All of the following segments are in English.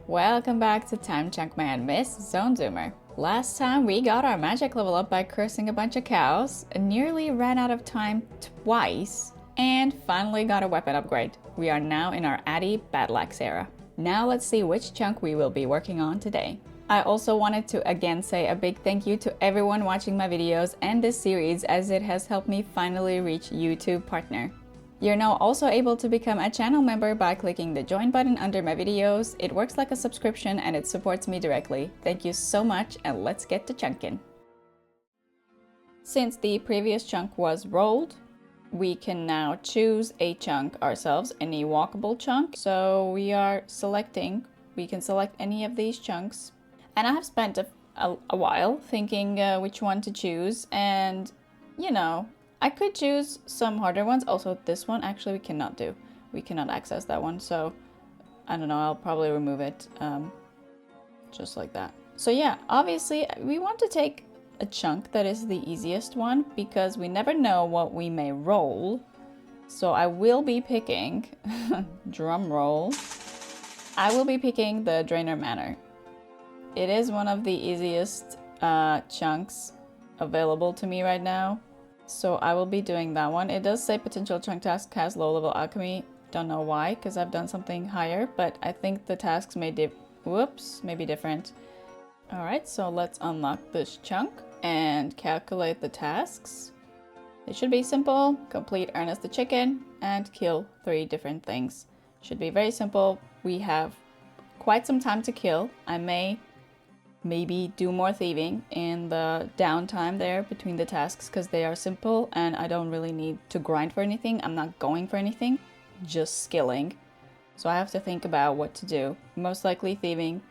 Welcome back to Time Chunkman, Miss Zone Zoomer. Last time we got our magic level up by cursing a bunch of cows, nearly ran out of time twice, and finally got a weapon upgrade. We are now in our Addy Batlax era. Now let's see which chunk we will be working on today. I also wanted to again say a big thank you to everyone watching my videos and this series, as it has helped me finally reach YouTube partner. You're now also able to become a channel member by clicking the join button under my videos. It works like a subscription and it supports me directly. Thank you so much, and let's get to chunking. Since the previous chunk was rolled, we can now choose a chunk ourselves, any walkable chunk. So we can select any of these chunks. And I have spent a while thinking which one to choose, and you know, I could choose some harder ones. Also, this one actually we cannot do. We cannot access that one, so I don't know, I'll probably remove it just like that. So yeah, obviously we want to take a chunk that is the easiest one because we never know what we may roll. So I will be picking, drum roll, I will be picking the Drainer Manor. It is one of the easiest chunks available to me right now. So I will be doing that one. It does say potential chunk task has low level alchemy. Don't know why, because I've done something higher, but I think the tasks may be different. All right, so let's unlock this chunk and calculate the tasks. It should be simple. Complete Ernest the Chicken and kill 3 different things. Should be very simple. We have quite some time to kill. I may maybe do more thieving in the downtime there between the tasks because they are simple and I don't really need to grind for anything. I'm not going for anything, just skilling. So I have to think about what to do. Most likely thieving,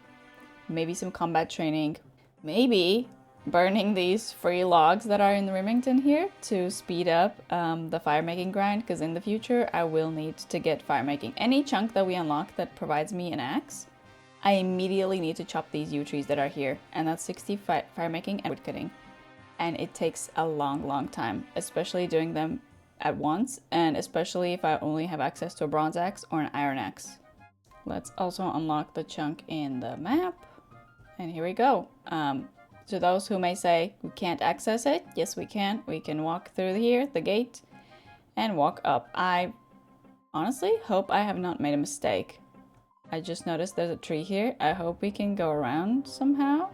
maybe some combat training, maybe burning these free logs that are in Remington here to speed up the fire making grind, because in the future I will need to get fire making. Any chunk that we unlock that provides me an axe, I immediately need to chop these yew trees that are here, and that's 60 fire making and wood cutting. And it takes a long time, especially doing them at once, and especially if I only have access to a bronze axe or an iron axe. Let's also unlock the chunk in the map, and here we go. To those who may say we can't access it, yes we can. We can walk through here, the gate, and walk up. I honestly hope I have not made a mistake. I just noticed there's a tree here. I hope we can go around somehow.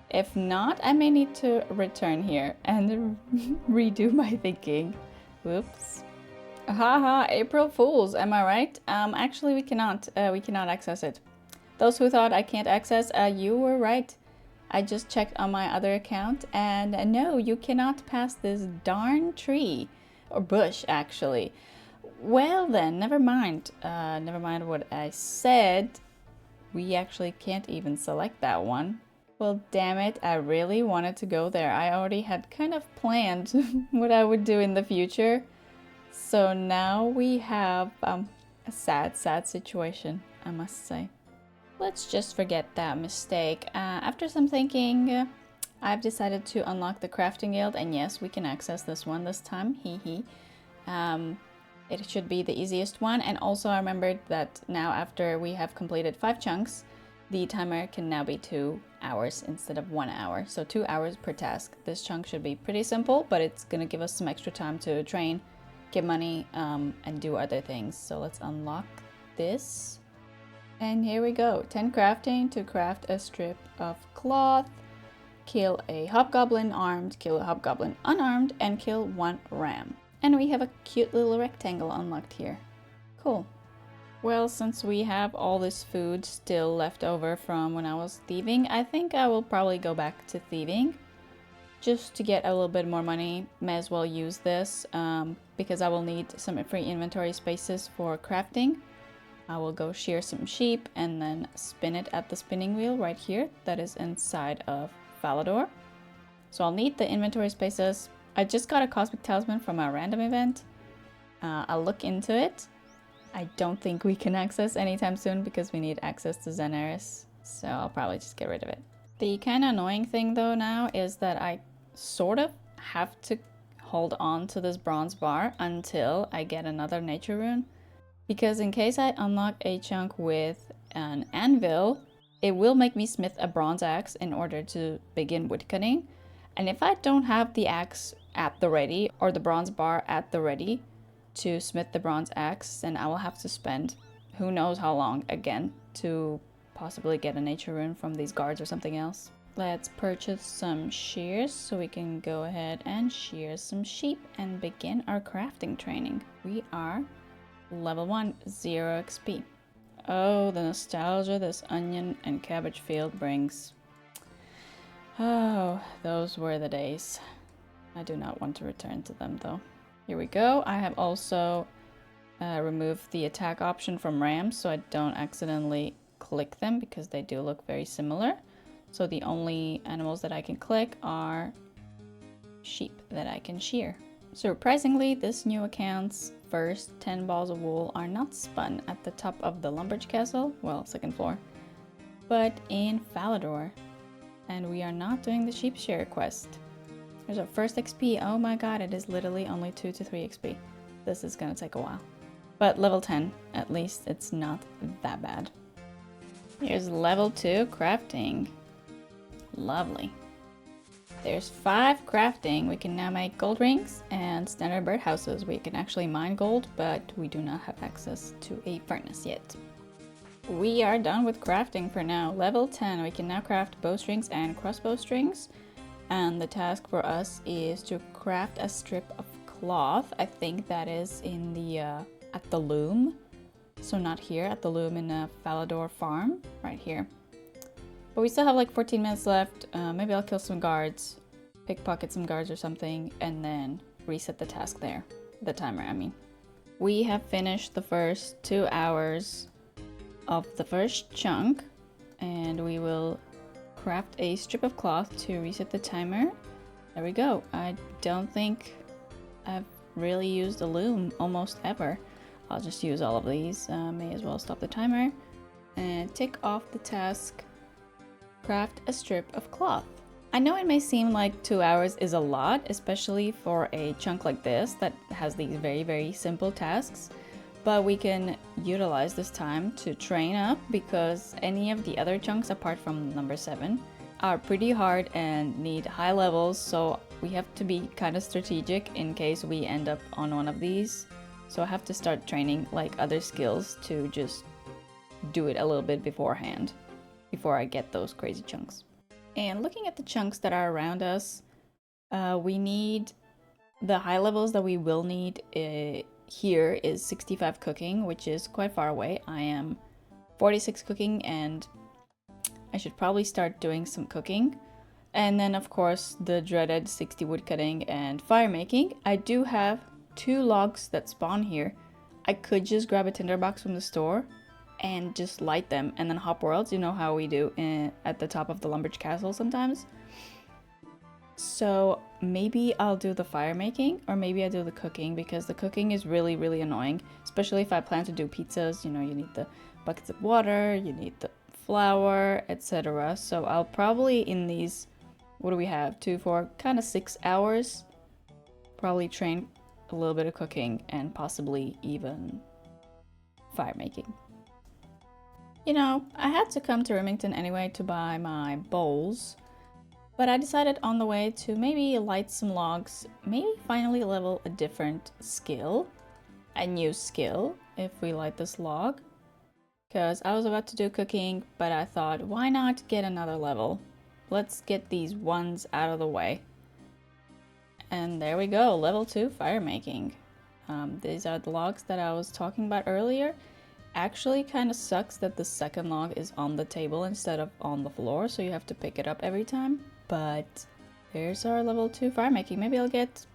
If not, I may need to return here and redo my thinking. Whoops. Haha, April Fools, am I right? Actually we cannot access it. Those who thought I can't access, you were right. I just checked on my other account and no, you cannot pass this darn tree. Or bush, actually. Well then, never mind. Never mind what I said. We actually can't even select that one. Well, damn it, I really wanted to go there. I already had kind of planned what I would do in the future. So now we have a sad situation, I must say. Let's just forget that mistake. After some thinking, I've decided to unlock the crafting guild, and yes, we can access this one this time. Hee. It should be the easiest one, and also I remembered that now after we have completed 5 chunks, the timer can now be 2 hours instead of 1 hour, so 2 hours per task. This chunk should be pretty simple, but it's gonna give us some extra time to train, get money, and do other things. So let's unlock this. And here we go, 10 crafting to craft a strip of cloth, kill a hobgoblin armed, kill a hobgoblin unarmed, and kill 1 ram. And we have a cute little rectangle unlocked here. Cool. Well, since we have all this food still left over from when I was thieving, I think I will probably go back to thieving. Just to get a little bit more money, may as well use this because I will need some free inventory spaces for crafting. I will go shear some sheep and then spin it at the spinning wheel right here that is inside of Falador. So I'll need the inventory spaces. I just got a cosmic talisman from a random event. I'll look into it. I don't think we can access anytime soon because we need access to Zeneris, so I'll probably just get rid of it. The kind of annoying thing though now is that I sort of have to hold on to this bronze bar until I get another nature rune, because in case I unlock a chunk with an anvil, it will make me smith a bronze axe in order to begin woodcutting. And if I don't have the axe at the ready or the bronze bar at the ready to smith the bronze axe, then I will have to spend who knows how long again to possibly get a nature rune from these guards or something else. Let's purchase some shears so we can go ahead and shear some sheep and begin our crafting training. We are level 1, 0 XP. Oh, the nostalgia this onion and cabbage field brings. Oh, those were the days. I do not want to return to them though. Here we go. I have also removed the attack option from rams so I don't accidentally click them because they do look very similar. So the only animals that I can click are sheep that I can shear. Surprisingly, this new account's first 10 balls of wool are not spun at the top of the lumberjack castle, well, second floor, but in Falador. And we are not doing the sheep shearer quest. There's our first XP. Oh my god, it is literally only 2 to 3 XP. This is gonna take a while. But level 10, at least it's not that bad. Here's level 2 crafting. Lovely. There's 5 crafting. We can now make gold rings and standard birdhouses. We can actually mine gold, but we do not have access to a furnace yet. We are done with crafting for now. Level 10, we can now craft bowstrings and crossbow strings. And the task for us is to craft a strip of cloth. I think that is in the at the loom. So not here, at the loom in a Falador farm, right here. But we still have like 14 minutes left. Maybe I'll kill some guards, pickpocket some guards or something, and then reset the task there. The timer, I mean. We have finished the first 2 hours of the first chunk, and we will craft a strip of cloth to reset the timer. There we go. I don't think I've really used a loom almost ever. I'll just use all of these. May as well stop the timer and tick off the task. Craft a strip of cloth. I know it may seem like 2 hours is a lot, especially for a chunk like this that has these very simple tasks, but we can utilize this time to train up because any of the other chunks apart from number 7 are pretty hard and need high levels, so we have to be kind of strategic in case we end up on one of these. So I have to start training like other skills to just do it a little bit beforehand before I get those crazy chunks. And looking at the chunks that are around us, we need the high levels that we will need here is 65 cooking, which is quite far away. I am 46 cooking and I should probably start doing some cooking. And then of course the dreaded 60 woodcutting and fire making. I do have 2 logs that spawn here. I could just grab a tinderbox from the store and just light them and then hop worlds. You know how we do at the top of the lumberjack castle sometimes. So maybe I'll do the fire making or maybe I do the cooking because the cooking is really annoying, especially if I plan to do pizzas. You know, you need the buckets of water, you need the flour, etc. So I'll probably in these, what do we have, 2, 4, kind of 6 hours, probably train a little bit of cooking and possibly even fire making. You know, I had to come to Remington anyway to buy my bowls, but I decided on the way to maybe light some logs, maybe finally level a different skill, a new skill if we light this log, because I was about to do cooking, but I thought, why not get another level? Let's get these ones out of the way. And there we go, level 2 fire making. These are the logs that I was talking about earlier. Actually kind of sucks that the second log is on the table instead of on the floor, so you have to pick it up every time. But there's our level 2 fire making. Maybe I'll get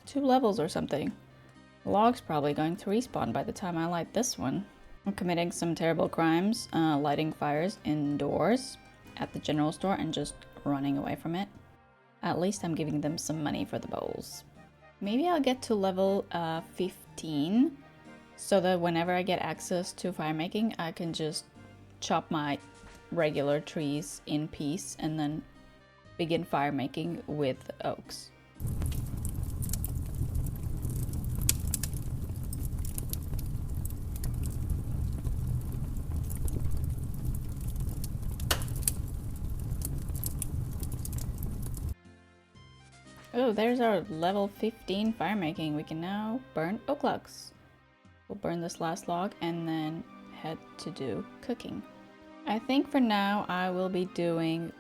2 levels or something. The log's probably going to respawn by the time I light this one. I'm committing some terrible crimes, lighting fires indoors at the general store and just running away from it. At least I'm giving them some money for the bowls. Maybe I'll get to level 15 so that whenever I get access to fire making, I can just chop my regular trees in peace and then begin fire making with oaks. Oh, there's our level 15 fire making. We can now burn oak logs. We'll burn this last log and then head to do cooking. I think for now I will be doing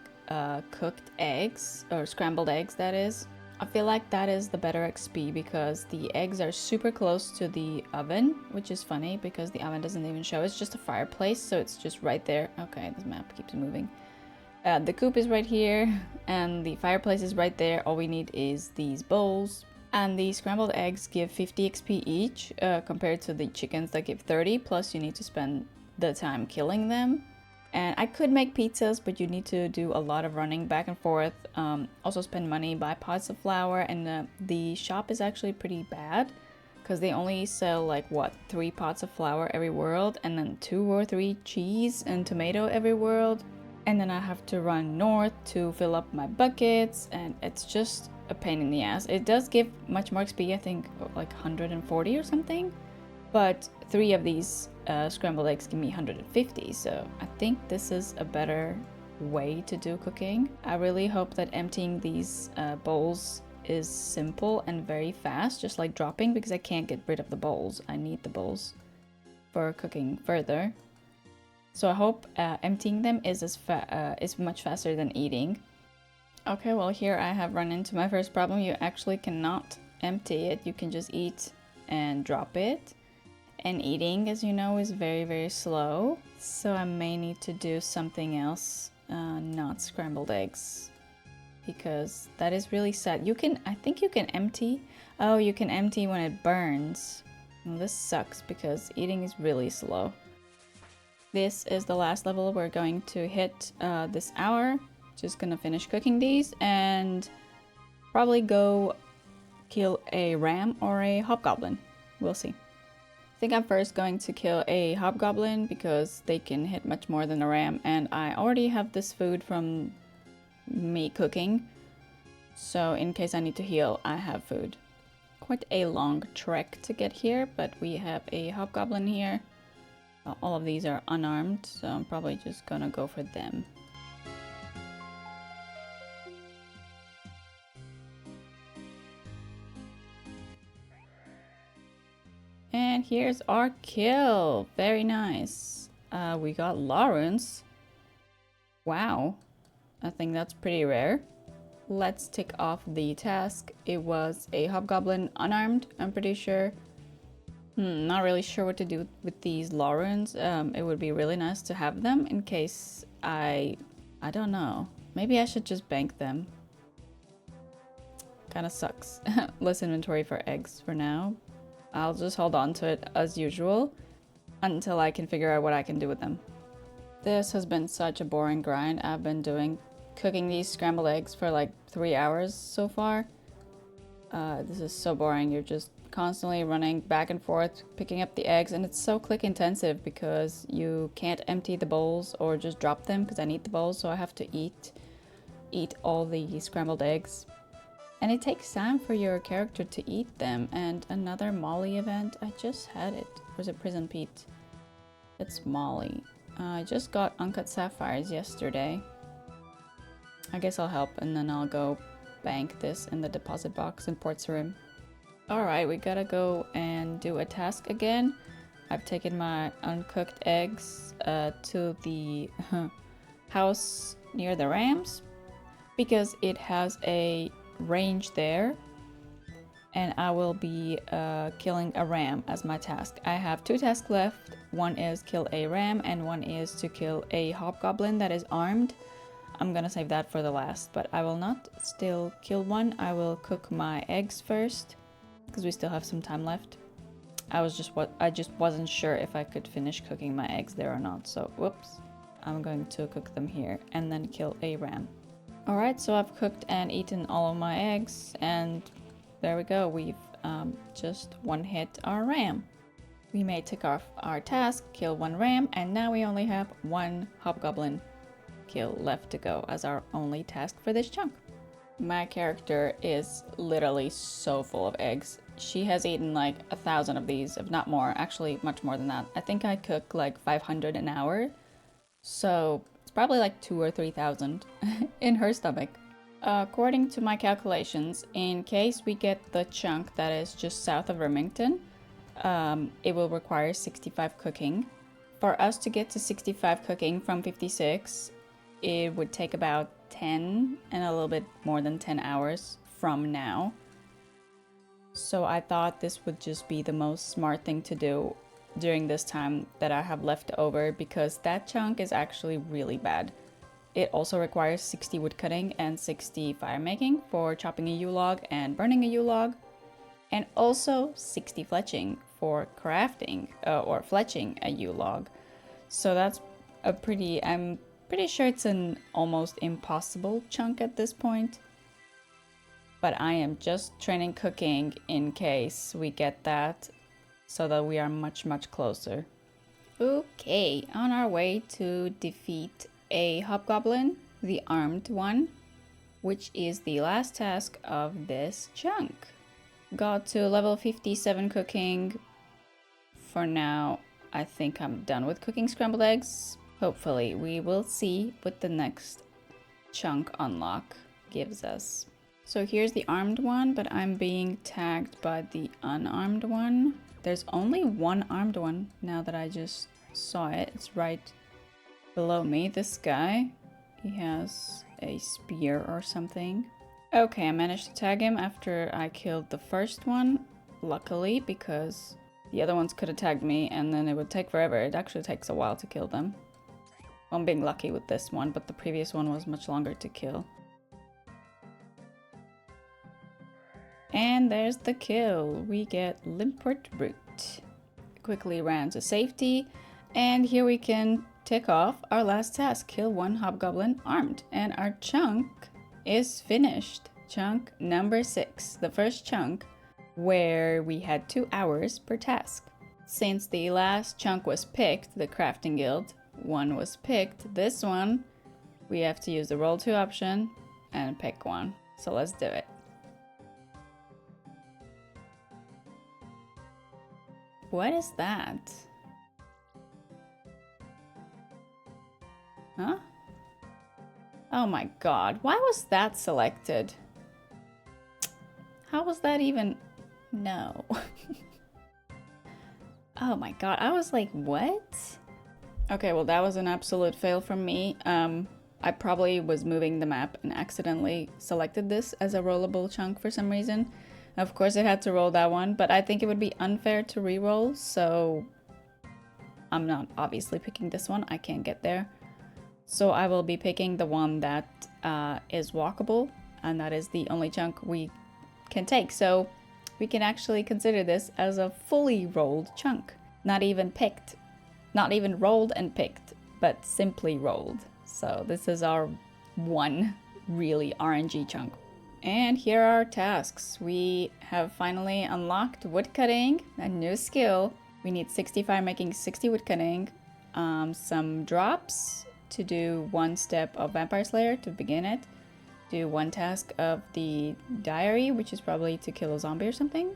cooked eggs, or scrambled eggs that is. I feel like that is the better XP because the eggs are super close to the oven, which is funny because the oven doesn't even show. It's just a fireplace, so it's just right there. Okay, this map keeps moving. The coop is right here and the fireplace is right there. All we need is these bowls. And the scrambled eggs give 50 XP each compared to the chickens that give 30, plus you need to spend the time killing them. And I could make pizzas, but you need to do a lot of running back and forth. Also spend money, buy pots of flour, and the shop is actually pretty bad because they only sell like what, 3 pots of flour every world, and then 2 or 3 cheese and tomato every world. And then I have to run north to fill up my buckets, and it's just a pain in the ass. It does give much more XP, I think like 140 or something, but 3 of these scrambled eggs give me 150, so I think this is a better way to do cooking. I really hope that emptying these bowls is simple and very fast, just like dropping, because I can't get rid of the bowls. I need the bowls for cooking further. So I hope emptying them is much faster than eating. Okay, well here I have run into my first problem. You actually cannot empty it. You can just eat and drop it. And eating, as you know, is very, very slow. So I may need to do something else, not scrambled eggs. Because that is really sad. I think you can empty. Oh, you can empty when it burns. Well, this sucks because eating is really slow. This is the last level we're going to hit this hour. Just gonna finish cooking these and probably go kill a ram or a hobgoblin. We'll see. I think I'm first going to kill a hobgoblin because they can hit much more than a ram, and I already have this food from me cooking. So in case I need to heal, I have food. Quite a long trek to get here, but we have a hobgoblin here. All of these are unarmed, so I'm probably just gonna go for them. And here's our kill. Very nice. We got law runes. Wow. I think that's pretty rare. Let's tick off the task. It was a hobgoblin unarmed, I'm pretty sure. Not really sure what to do with these law runes. It would be really nice to have them in case I don't know. Maybe I should just bank them. Kinda sucks. Less inventory for eggs for now. I'll just hold on to it as usual until I can figure out what I can do with them. This has been such a boring grind. I've been cooking these scrambled eggs for like 3 hours so far. This is so boring. You're just constantly running back and forth, picking up the eggs, and it's so click intensive because you can't empty the bowls or just drop them because I need the bowls, so I have to eat all the scrambled eggs. And it takes time for your character to eat them. And another Molly event, I just had it. Or is it Prison Pete? It's Molly. I just got uncut sapphires yesterday. I guess I'll help and then I'll go bank this in the deposit box in Port Sarim. Alright, we gotta go and do a task again. I've taken my uncooked eggs to the house near the rams because it has a range there, and I will be killing a ram as my task. I have 2 tasks left. One is kill a ram and one is to kill a hobgoblin that is armed. I'm gonna save that for the last, but I will not still kill one. I will cook my eggs first because we still have some time left. I just wasn't sure if I could finish cooking my eggs there or not, so whoops. I'm going to cook them here and then kill a ram. Alright, so I've cooked and eaten all of my eggs, and there we go. We've just one hit our ram. We may tick off our task, kill 1 ram, and now we only have 1 hobgoblin kill left to go as our only task for this chunk. My character is literally so full of eggs. She has eaten like 1,000 of these, if not more. Actually, much more than that. I think I cook like 500 an hour. So probably like 2,000 or 3,000 in her stomach. According to my calculations, in case we get the chunk that is just south of Remington, it will require 65 cooking. For us to get to 65 cooking from 56, it would take about 10 and a little bit more than 10 hours from now. So I thought this would just be the most smart thing to do during this time that I have left over, because that chunk is actually really bad. It also requires 60 wood cutting and 60 fire making for chopping a yew log and burning a yew log, and also 60 fletching for crafting or fletching a yew log. So that's I'm pretty sure it's an almost impossible chunk at this point. But I am just training cooking in case we get that, so that we are much closer. Okay, on our way to defeat a hobgoblin, the armed one, which is the last task of this chunk. Got to level 57 cooking. For now, I think I'm done with cooking scrambled eggs. Hopefully, we will see what the next chunk unlock gives us. So here's the armed one, but I'm being tagged by the unarmed one. There's only one armed one now that I just saw it. It's right below me. This guy, he has a spear or something. Okay, I managed to tag him after I killed the first one, luckily, because the other ones could have tagged me and then it would take forever. It actually takes a while to kill them. I'm being lucky with this one, but the previous one was much longer to kill. And there's the kill. We get Limport Root. Quickly ran to safety, and here we can tick off our last task, kill one hobgoblin armed, and our chunk is finished. Chunk number 6, the first chunk where we had 2 hours per task. Since the last chunk was picked, the crafting guild one was picked, this one we have to use the roll 2 option and pick one. So let's do it. What is that? Huh? Oh my god, why was that selected? How was that even? No. Oh my god, I was like, what? Okay, well that was an absolute fail from me. I probably was moving the map and accidentally selected this as a rollable chunk for some reason. Of course it had to roll that one, but I think it would be unfair to re-roll, so I'm not obviously picking this one. I can't get there. So I will be picking the one that is walkable, and that is the only chunk we can take. So we can actually consider this as a fully rolled chunk. Not even picked. Not even rolled and picked, but simply rolled. So this is our one really RNG chunk. And here are our tasks. We have finally unlocked woodcutting, a new skill. We need 60 fire making, 60 woodcutting, some drops to do 1 step of Vampire Slayer to begin it, do 1 task of the diary, which is probably to kill a zombie or something,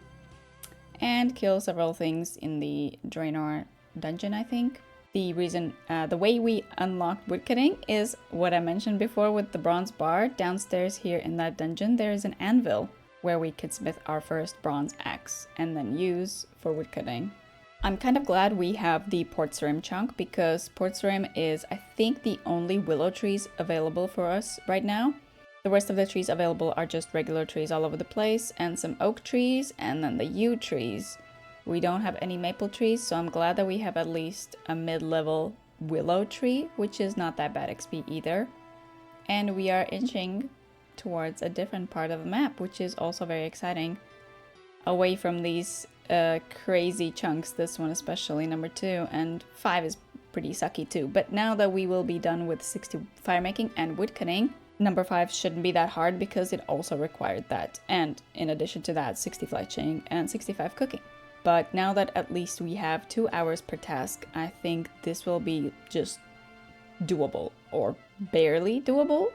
and kill several things in the Draenor dungeon, I think. The reason, the way we unlocked woodcutting is what I mentioned before with the bronze bar. Downstairs here in that dungeon, there is an anvil where we could smith our first bronze axe and then use for woodcutting. I'm kind of glad we have the Port's-Rim chunk, because Port's-Rim is, I think, the only willow trees available for us right now. The rest of the trees available are just regular trees all over the place, and some oak trees, and then the yew trees. We don't have any maple trees, so I'm glad that we have at least a mid-level willow tree, which is not that bad XP either. And we are inching towards a different part of the map, which is also very exciting. Away from these crazy chunks, this one especially, number 2, and 5 is pretty sucky too. But now that we will be done with 60 fire making and woodcutting, number 5 shouldn't be that hard because it also required that. And in addition to that, 60 fletching and 65 cooking. But now that at least we have 2 hours per task, I think this will be just doable, or barely doable,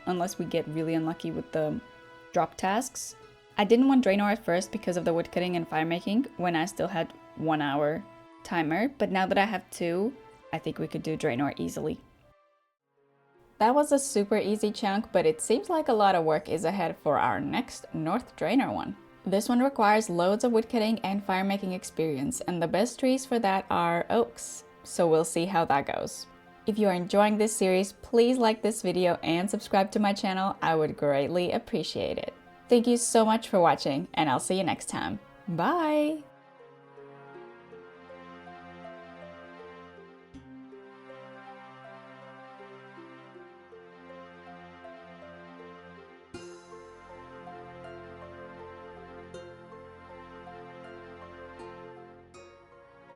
unless we get really unlucky with the drop tasks. I didn't want Draenor at first because of the woodcutting and fire making when I still had 1 hour timer, but now that I have 2, I think we could do Draenor easily. That was a super easy chunk, but it seems like a lot of work is ahead for our next North Drainer one. This one requires loads of woodcutting and fire making experience, and the best trees for that are oaks. So we'll see how that goes. If you are enjoying this series, please like this video and subscribe to my channel. I would greatly appreciate it. Thank you so much for watching, and I'll see you next time. Bye!